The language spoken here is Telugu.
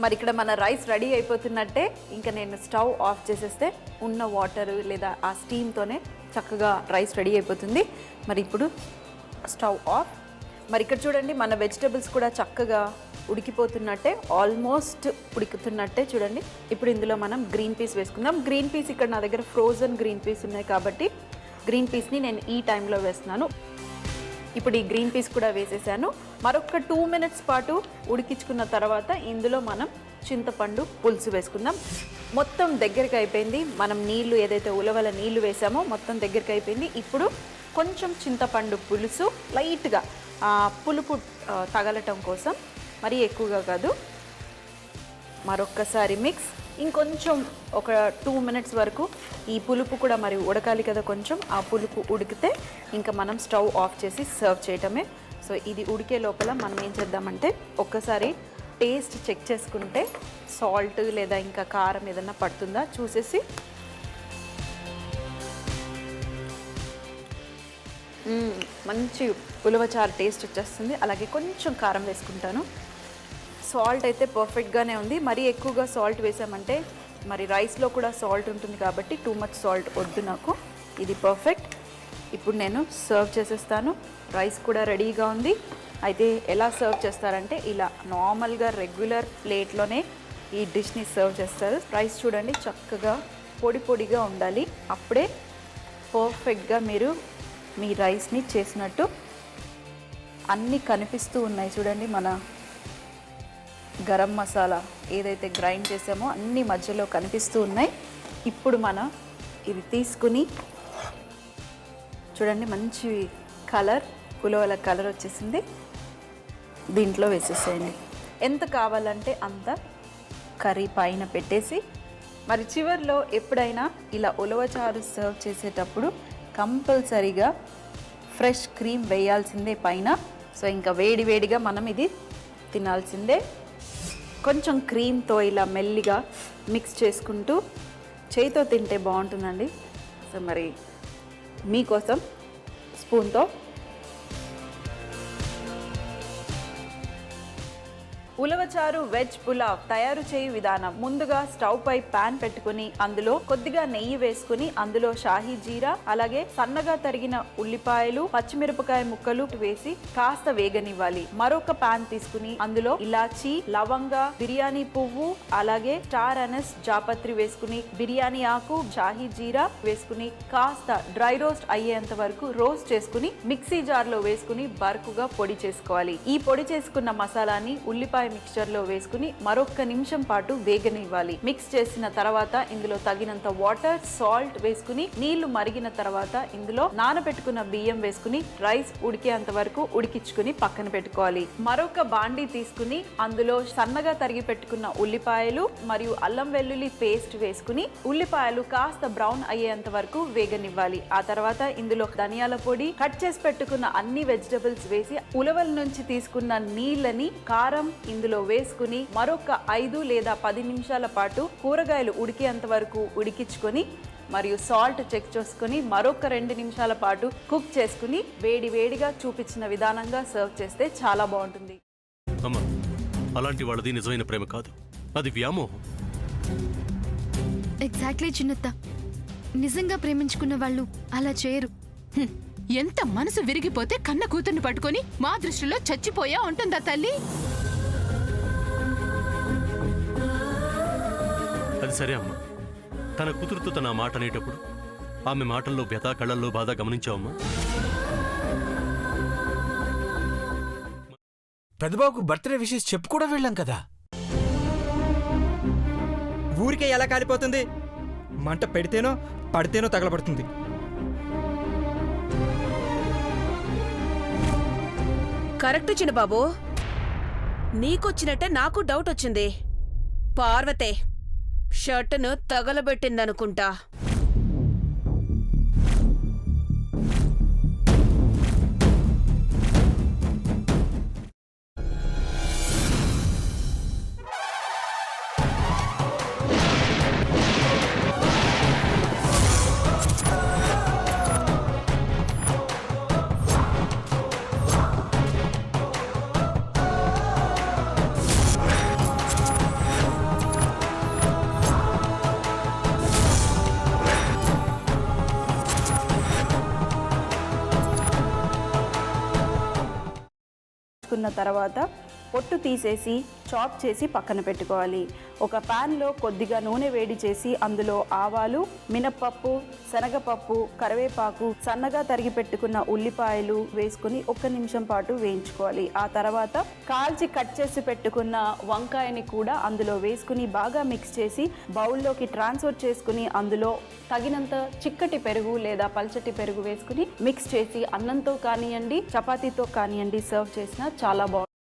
మరి ఇక్కడ మన రైస్ రెడీ అయిపోతున్నట్టే. ఇంకా నేను స్టవ్ ఆఫ్ చేసేస్తే ఉన్న వాటర్ లేదా ఆ స్టీమ్తోనే చక్కగా రైస్ రెడీ అయిపోతుంది. మరి ఇప్పుడు స్టవ్ ఆఫ్. మరి ఇక్కడ చూడండి మన వెజిటబుల్స్ కూడా చక్కగా ఉడికిపోతున్నట్టే, ఆల్మోస్ట్ ఉడుకుతున్నట్టే చూడండి. ఇప్పుడు ఇందులో మనం గ్రీన్ పీస్ వేసుకుందాం. గ్రీన్ పీస్ ఇక్కడ నా దగ్గర ఫ్రోజన్ గ్రీన్ పీస్ ఉన్నాయి కాబట్టి గ్రీన్ పీస్ని నేను ఈ టైంలో వేస్తున్నాను. ఇప్పుడు ఈ గ్రీన్ పీస్ కూడా వేసేసాను. మరొక 2 minutes పాటు ఉడికించుకున్న తర్వాత ఇందులో మనం చింతపండు పులుసు వేసుకుందాం. మొత్తం దగ్గరికి అయిపోయింది. మనం నీళ్లు ఏదైతే ఉలవల నీళ్లు వేసామో మొత్తం దగ్గరికి అయిపోయింది. ఇప్పుడు కొంచెం చింతపండు పులుసు లైట్గా పులుపు తగలటం కోసం, మరీ ఎక్కువగా కాదు. మరొక్కసారి మిక్స్. ఇంకొంచెం ఒక 2 minutes వరకు ఈ పులుపు కూడా మరి ఉడకాలి కదా, కొంచెం ఆ పులుపు ఉడికితే ఇంకా మనం స్టవ్ ఆఫ్ చేసి సర్వ్ చేయటమే. సో ఇది ఉడికే లోపల మనం ఏం చేద్దామంటే ఒక్కసారి టేస్ట్ చెక్ చేసుకుంటే సాల్ట్ లేదా ఇంకా కారం ఏదన్నా పడుతుందా చూసేసి, మంచి ఉలవచారు టేస్ట్ వచ్చేస్తుంది. అలాగే కొంచెం కారం వేసుకుంటాను. సాల్ట్ అయితే పర్ఫెక్ట్గానే ఉంది. మరీ ఎక్కువగా సాల్ట్ వేసామంటే మరి రైస్లో కూడా సాల్ట్ ఉంటుంది కాబట్టి టూ మచ్ సాల్ట్ వద్దు నాకు. ఇది పర్ఫెక్ట్. ఇప్పుడు నేను సర్వ్ చేసేస్తాను. రైస్ కూడా రెడీగా ఉంది. అయితే ఎలా సర్వ్ చేస్తారంటే ఇలా నార్మల్గా రెగ్యులర్ ప్లేట్లోనే ఈ డిష్ని సర్వ్ చేస్తారు. రైస్ చూడండి చక్కగా పొడి పొడిగా ఉండాలి. అప్పుడే పర్ఫెక్ట్గా మీరు మీ రైస్ని చేసినట్టు. అన్నీ కనిపిస్తూ ఉన్నాయి చూడండి. మన గరం మసాలా ఏదైతే గ్రైండ్ చేసామో అన్ని మధ్యలో కనిపిస్తూ ఉన్నాయి. ఇప్పుడు మనం ఇది తీసుకుని చూడండి, మంచి కలర్, ఉలవల కలర్ వచ్చేసింది. దీంట్లో వేసేసేయండి. ఎంత కావాలంటే అంత కర్రీ పైన పెట్టేసి, మరి చివరిలో ఎప్పుడైనా ఇలా ఉలవచారు సర్వ్ చేసేటప్పుడు కంపల్సరీగా ఫ్రెష్ క్రీమ్ వేయాల్సిందే పైన. సో ఇంకా వేడి వేడిగా మనం ఇది తినాల్సిందే. కొంచెం క్రీమ్తో ఇలా మెల్లిగా మిక్స్ చేసుకుంటూ చేయితో తింటే బాగుంటుందండి. సో మరి మీకోసం స్పూన్తో ఉలవచారు వెజ్ పులావ్ తయారు చేయు విధానం. ముందుగా స్టవ్ పై పాన్ పెట్టుకుని అందులో కొద్దిగా నెయ్యి వేసుకుని అందులో షాహీ జీరా, అలాగే సన్నగా తరిగిన ఉల్లిపాయలు, పచ్చిమిరపకాయ ముక్కలు వేసి కాస్త వేగనివ్వాలి. మరొక పాన్ తీసుకుని అందులో ఇలాచి, లవంగా, బిర్యానీ పువ్వు, అలాగే స్టార్ అనస్, జాపత్రి వేసుకుని బిర్యానీ ఆకు, షాహీ జీరా వేసుకుని కాస్త డ్రై రోస్ట్ అయ్యేంత వరకు రోస్ట్ చేసుకుని మిక్సీ జార్లో వేసుకుని బరకుగా పొడి చేసుకోవాలి. ఈ పొడి చేసుకున్న మసాలాని ఉల్లిపాయ మిక్స్చర్ లో వేసుకుని మరొక నిమిషం పాటు వేగనివ్వాలి. మిక్స్ చేసిన తర్వాత ఇందులో తగినంత వాటర్, సాల్ట్ వేసుకుని నీళ్లు మరిగిన తర్వాత ఇందులో నానబెట్టుకున్న బియ్యం వేసుకుని రైస్ ఉడికేంత వరకు ఉడికించుకుని పక్కన పెట్టుకోవాలి. మరొక బాండీ తీసుకుని అందులో సన్నగా తరిగి పెట్టుకున్న ఉల్లిపాయలు మరియు అల్లం వెల్లుల్లి పేస్ట్ వేసుకుని ఉల్లిపాయలు కాస్త బ్రౌన్ అయ్యేంత వరకు వేగనివ్వాలి. ఆ తర్వాత ఇందులో ధనియాల పొడి, కట్ చేసి పెట్టుకున్న అన్ని వెజిటబుల్స్ వేసి ఉలవల నుంచి తీసుకున్న నీళ్ళని, కారం ఇందులో వేసుకుని మరొక 5 లేదా 10 నిమిషాల పాటు కూరగాయలు ఉడికేంత వరకు ఉడికించుకొని మరియు సాల్ట్ చెక్ చేసుకుని మరొక 2 నిమిషాల పాటు కుక్ చేసుకుని వేడి వేడిగా చూపించిన విధానంగా సర్వ్ చేస్తే చాలా బాగుంటుంది. అమ్మా, అలాంటి వాళ్ళది నిజమైన ప్రేమ కాదు, అది వ్యామోహం. ఎగ్జాక్ట్లీ చిన్నత్త. నిజంగా ప్రేమించుకున్న వాళ్ళు అలా చేయరు. ఎంత మనసు విరిగిపోతే కన్న కూతుర్ని పట్టుకొని మా దృష్టిలో చచ్చిపోయా ఉంటుందా తల్లి? అది సరే అమ్మా, తన కూతురుతో తన మాట అనేటప్పుడు ఆమె మాటల్లో వ్యథ, కళ్ళల్లో బాధ గమనించావమ్మా? పెద్దబాబుకు బర్త్డే విషెస్ చెప్పు కూడా వెళ్ళాం కదా. ఊరికే ఎలా కాలిపోతుంది? మంట పెడితేనో పడితేనో తగలబడుతుంది. కరెక్ట్ చిన్నబాబు, నీకొచ్చినట్టే నాకు డౌట్ వచ్చింది. పార్వతే షర్టును తగలబెట్టిందనుకుంటా. కాల్చుకున్న తర్వాత పొట్టు తీసేసి చాప్ చేసి పక్కన పెట్టుకోవాలి. ఒక ప్యాన్లో కొద్దిగా నూనె వేడి చేసి అందులో ఆవాలు, మినప్పప్పు, శనగపప్పు, కరివేపాకు, సన్నగా తరిగి పెట్టుకున్న ఉల్లిపాయలు వేసుకుని 1 నిమిషం పాటు వేయించుకోవాలి. ఆ తర్వాత కాల్చి కట్ చేసి పెట్టుకున్న వంకాయని కూడా అందులో వేసుకుని బాగా మిక్స్ చేసి బౌల్లోకి ట్రాన్స్ఫర్ చేసుకుని అందులో తగినంత చిక్కటి పెరుగు లేదా పల్చటి పెరుగు వేసుకుని మిక్స్ చేసి అన్నంతో కానివ్వండి, చపాతీతో కానివ్వండి సర్వ్ చేసినా చాలా బాగుంటుంది.